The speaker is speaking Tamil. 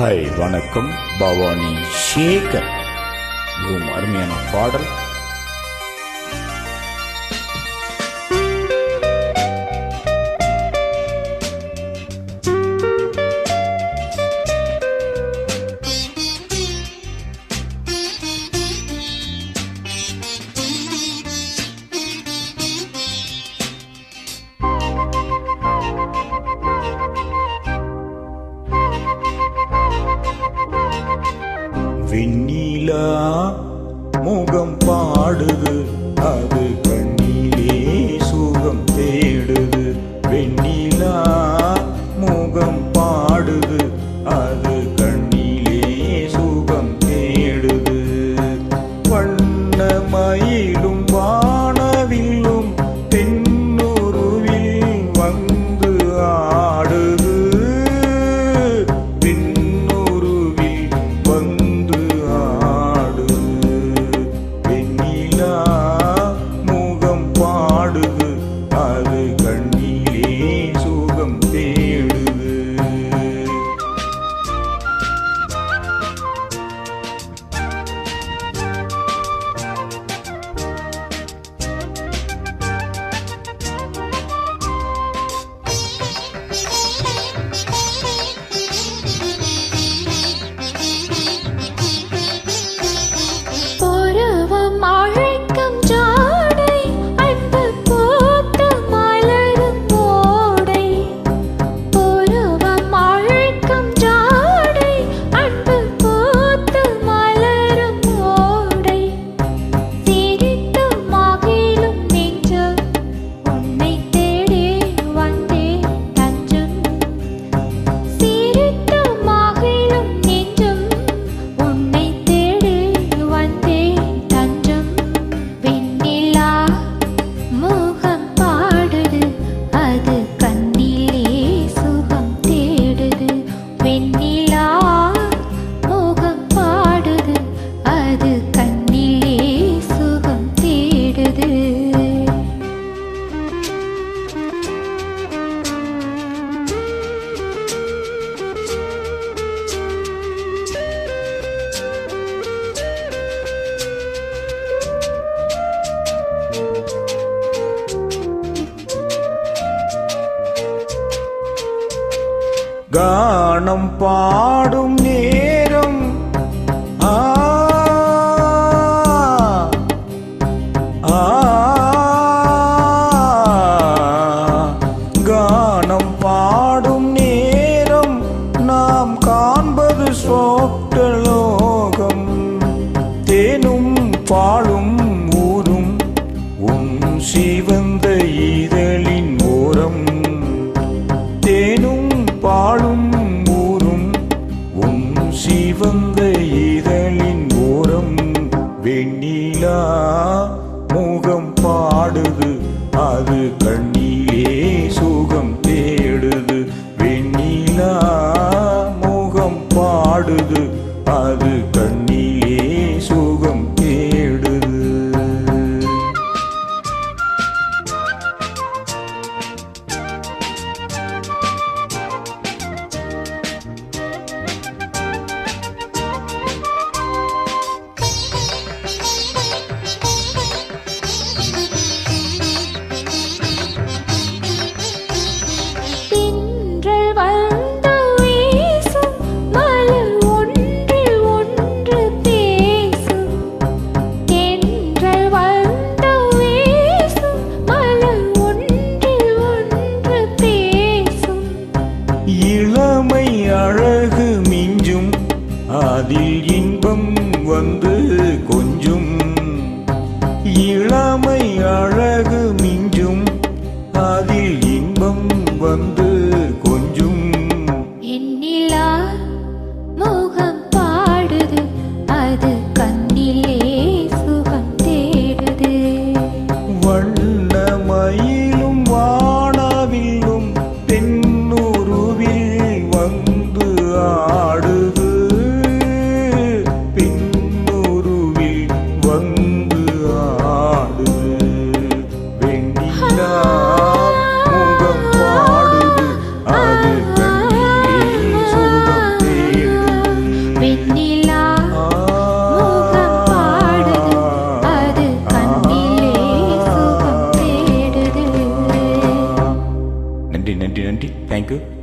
ஹாய் வணக்கம். பவானி சேகர் மிகவும் அருமையான பாடல். வெண்ணிலா முகம் பாடுது, அது கண்ணிலே சுகம் தேடுது. வெண்ணிலா முகம் பாடுது, அது கண்ணிலே சுகம் தேடுது. வண்ணமயிலும் வானவில்லும் தென்னுருவில் வந்து ஆடுது. தென்னுருவில் வந்து வெண்ணிலா முகம் பாடுது, அது கண்ணிலே சுகம் தேடுது. கானம் பாடும் நேரம் கானம் பாடும் நேரம் நாம் காண்பது சோட்டலோகம். தேனும் பாலும் ஊரும் உன் சிவந்த இதழின் ஓரம். தேனும் பாலும் ஊரும் உன் சிவந்த இதழின் ஓரம். வெண்ணிலா முகம் பாடுது, அது கண்ணிலே சுகம் தேடுது. வெண்ணிலா முகம் பாடுது, அது கண்ணிலே சுகம் தேடுது. நன்றி நன்றி தேங்க்யூ.